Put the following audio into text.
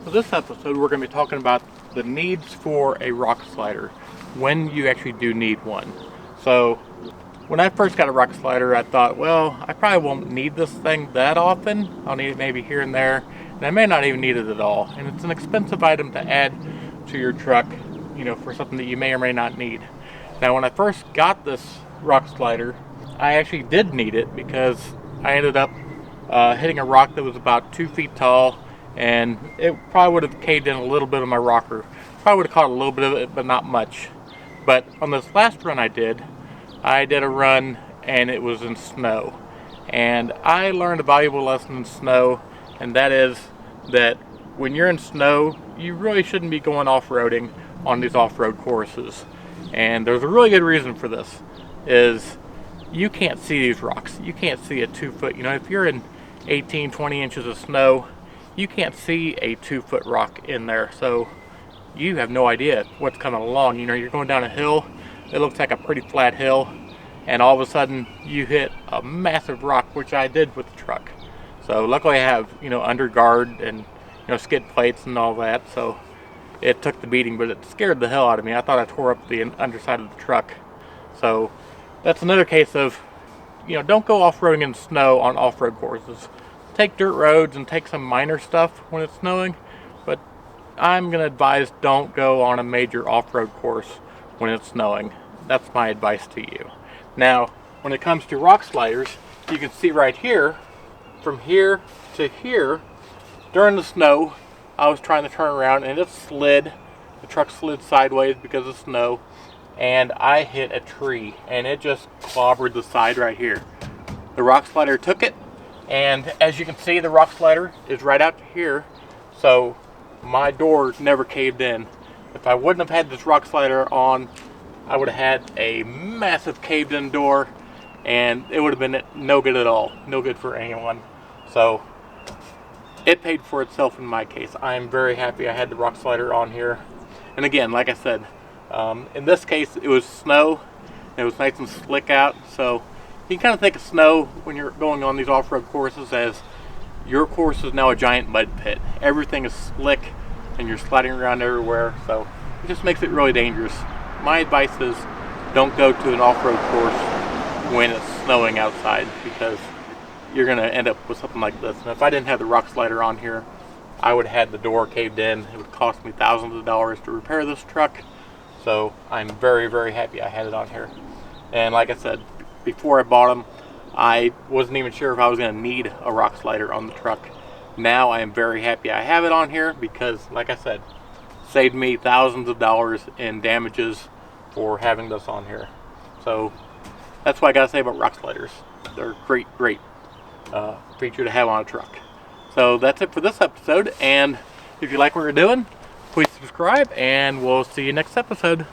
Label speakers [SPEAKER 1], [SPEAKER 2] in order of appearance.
[SPEAKER 1] For this episode, we're going to be talking about the needs for a rock slider, when you actually do need one. So, when I first got a rock slider, I thought, well, I probably won't need this thing that often. I'll need it maybe here and there, and I may not even need it at all. And it's an expensive item to add to your truck, for something that you may or may not need. Now, when I first got this rock slider, I actually did need it because I ended up hitting a rock that was about 2 feet tall, and it probably would have caved in a little bit of my rocker. Probably would have caught a little bit of it, but not much. But on this last run I did a run and it was in snow. And I learned a valuable lesson in snow, and that is that when you're in snow, you really shouldn't be going off-roading on these off-road courses. And there's a really good reason for this, is you can't see these rocks. You can't see a 2 foot, if you're in 18, 20 inches of snow, you can't see a 2 foot rock in there. So you have no idea what's coming along. You're going down a hill, it looks like a pretty flat hill, and all of a sudden you hit a massive rock, which I did with the truck. So luckily I have, under guard and, skid plates and all that, so it took the beating, but it scared the hell out of me. I thought I tore up the underside of the truck. So that's another case of, don't go off-roading in snow on off-road courses. Take dirt roads and take some minor stuff when it's snowing, but I'm going to advise don't go on a major off-road course when it's snowing. That's my advice to you. Now, when it comes to rock sliders, you can see right here, from here to here, during the snow, I was trying to turn around and it slid. The truck slid sideways because of snow, and I hit a tree and it just clobbered the side right here. The rock slider took it, and as you can see, the rock slider is right out here, so my door never caved in. If I wouldn't have had this rock slider on, I would have had a massive caved in door, and it would have been no good at all. No good for anyone. So it paid for itself in my case. I am very happy I had the rock slider on here. And again, like I said, in this case it was snow. It was nice and slick out, so you can kind of think of snow when you're going on these off-road courses as your course is now a giant mud pit. Everything is slick and you're sliding around everywhere, so it just makes it really dangerous. My advice is don't go to an off-road course when it's snowing outside, because you're going to end up with something like this. And if I didn't have the rock slider on here, I would have had the door caved in. It would cost me thousands of dollars to repair this truck. So I'm very, very happy I had it on here. And like I said, before I bought them, I wasn't even sure if I was going to need a rock slider on the truck. Now I am very happy I have it on here because, like I said, saved me thousands of dollars in damages for having this on here. So that's what I got to say about rock sliders. They're a great, great feature to have on a truck. So that's it for this episode, and if you like what we're doing, please subscribe, and we'll see you next episode.